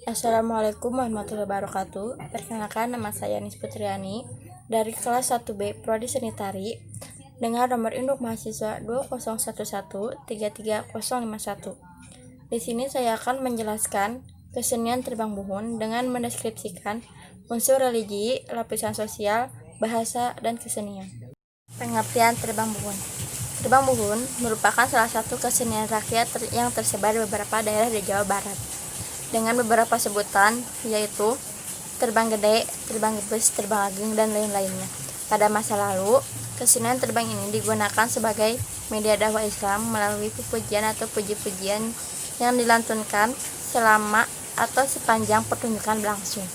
Assalamualaikum warahmatullahi wabarakatuh. Perkenalkan, nama saya Nis Putriani dari kelas 1B Prodi Sanitari dengan nomor induk mahasiswa 201133051. Di sini saya akan menjelaskan kesenian terbang buhun dengan mendeskripsikan unsur religi, lapisan sosial, bahasa, dan kesenian. Pengertian terbang buhun. Terbang buhun merupakan salah satu kesenian rakyat yang tersebar di beberapa daerah di Jawa Barat dengan beberapa sebutan, yaitu terbang gede, terbang gebes, terbang ageng, dan lain-lainnya. Pada masa lalu, kesenian terbang ini digunakan sebagai media dakwah Islam melalui pujian atau puji-pujian yang dilantunkan selama atau sepanjang pertunjukan berlangsung.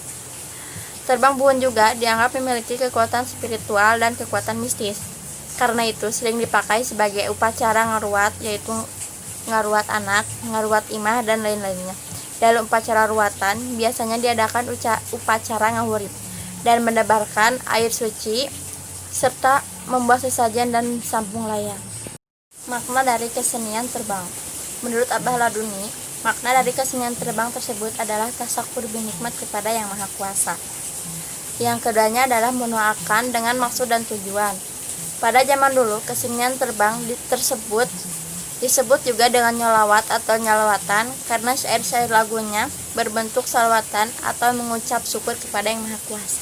Terbang buhun juga dianggap memiliki kekuatan spiritual dan kekuatan mistis. Karena itu sering dipakai sebagai upacara ngaruat, yaitu ngaruat anak, ngaruat imah, dan lain-lainnya. Dalam upacara ruatan, biasanya diadakan upacara ngahurip dan mendebarkan air suci serta membuat sesajen dan sambung layang. Makna dari kesenian terbang. Menurut Abah Laduni, makna dari kesenian terbang tersebut adalah tasakur binikmat kepada Yang Maha Kuasa. Yang keduanya adalah mendoakan dengan maksud dan tujuan. Pada zaman dulu, kesenian terbang disebut juga dengan nyolawat atau nyalawatan karena syair-syair lagunya berbentuk salawatan atau mengucap syukur kepada Yang Maha Kuasa.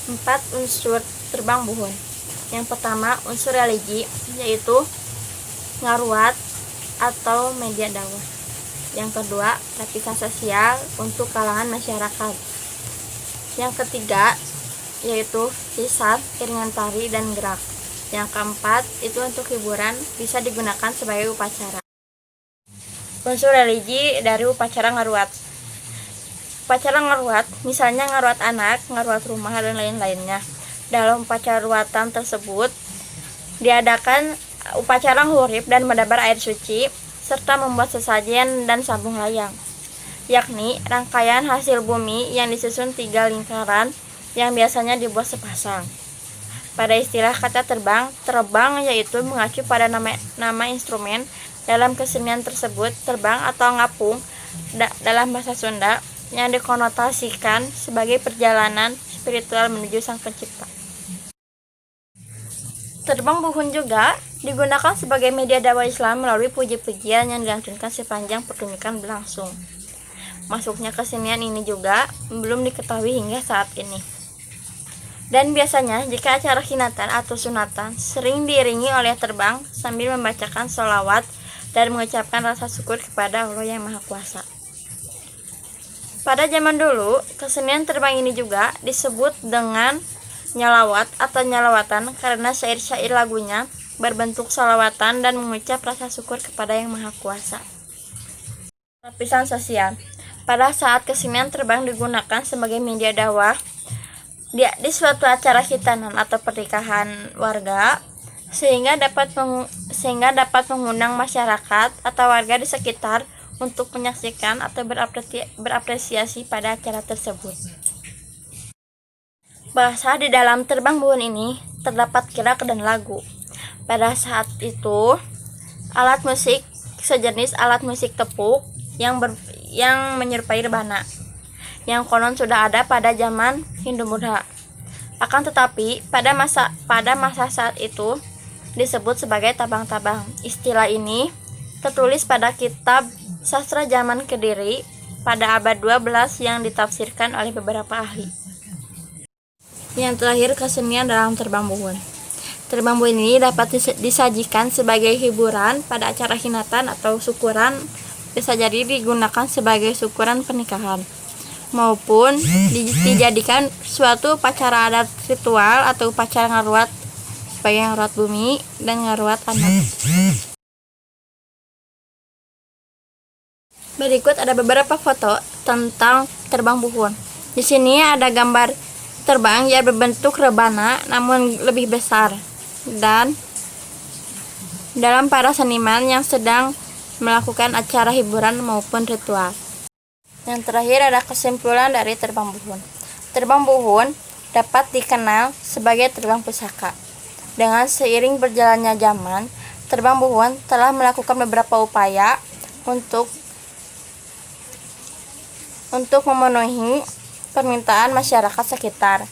4 unsur terbang buhun. Yang pertama, unsur religi, yaitu ngaruat atau media dakwah. Yang kedua, lapisan sosial untuk kalangan masyarakat. Yang ketiga, yaitu hisab, iringan tari, dan gerak. Yang keempat, itu untuk hiburan, bisa digunakan sebagai upacara. Unsur religi dari upacara ngaruat. Upacara ngaruat, misalnya ngaruat anak, ngaruat rumah, dan lain-lainnya. Dalam upacara ruatan tersebut, diadakan upacara ngurip dan mendabar air suci, serta membuat sesajen dan sambung layang, yakni rangkaian hasil bumi yang disusun 3 lingkaran yang biasanya dibuat sepasang. Pada istilah kata terbang yaitu mengacu pada nama instrumen dalam kesenian tersebut. Terbang atau ngapung dalam bahasa Sunda yang dikonotasikan sebagai perjalanan spiritual menuju Sang Pencipta. Terbang buhun juga digunakan sebagai media dakwah Islam melalui puji-pujian yang dilantunkan sepanjang pertunjukan berlangsung. Masuknya kesenian ini juga belum diketahui hingga saat ini. Dan biasanya jika acara khinatan atau sunatan sering diiringi oleh terbang sambil membacakan sholawat dan mengucapkan rasa syukur kepada Allah Yang Maha Kuasa. Pada zaman dulu, kesenian terbang ini juga disebut dengan nyalawat atau nyalawatan karena syair-syair lagunya berbentuk sholawatan dan mengucap rasa syukur kepada Yang Maha Kuasa. Lapisan sosial. Pada saat kesenian terbang digunakan sebagai media dakwah, di suatu acara khitanan atau pernikahan warga, sehingga dapat mengundang masyarakat atau warga di sekitar untuk menyaksikan atau berapresiasi pada acara tersebut. Bahasa di dalam terbang buhun ini terdapat gerak dan lagu. Pada saat itu, alat musik sejenis alat musik tepuk yang menyerupai rebana, yang konon sudah ada pada zaman Hindu Buddha. Akan tetapi pada masa saat itu disebut sebagai tabang-tabang. Istilah ini tertulis pada kitab sastra zaman Kediri pada abad 12 yang ditafsirkan oleh beberapa ahli. Yang terakhir, kesenian dalam terbang buhun. Terbang buhun ini dapat disajikan sebagai hiburan pada acara khinatan atau syukuran, bisa jadi digunakan sebagai syukuran pernikahan, maupun dijadikan suatu upacara adat ritual atau upacara ngaruat sebagai ngaruat bumi dan ngaruat anak. Berikut ada beberapa foto tentang terbang buhun. Di sini ada gambar terbang yang berbentuk rebana namun lebih besar, dan dalam para seniman yang sedang melakukan acara hiburan maupun ritual. Yang terakhir ada kesimpulan dari terbang buhun. Terbang buhun dapat dikenal sebagai terbang pusaka. Dengan seiring berjalannya zaman, terbang buhun telah melakukan beberapa upaya untuk untuk memenuhi permintaan masyarakat sekitar.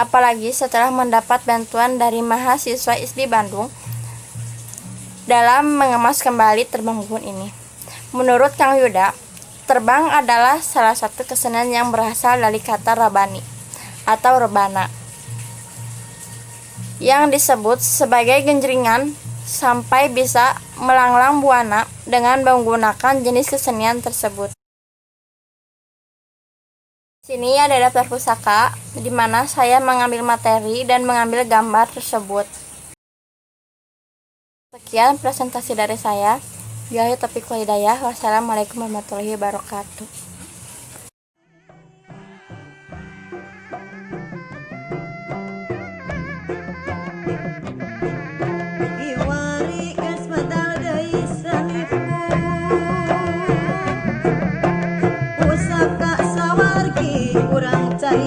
Apalagi setelah mendapat bantuan dari mahasiswa ISDI Bandung dalam mengemas kembali terbang buhun ini. Menurut Kang Yuda, terbang adalah salah satu kesenian yang berasal dari kata rabani atau rebana yang disebut sebagai genjringan sampai bisa melanglang buana dengan menggunakan jenis kesenian tersebut. Sini ada daftar pusaka di mana saya mengambil materi dan mengambil gambar tersebut. Sekian presentasi dari saya. Billahi taufiq wal hidayah. Wassalamualaikum warahmatullahi wabarakatuh. Pusaka sawargi urang cai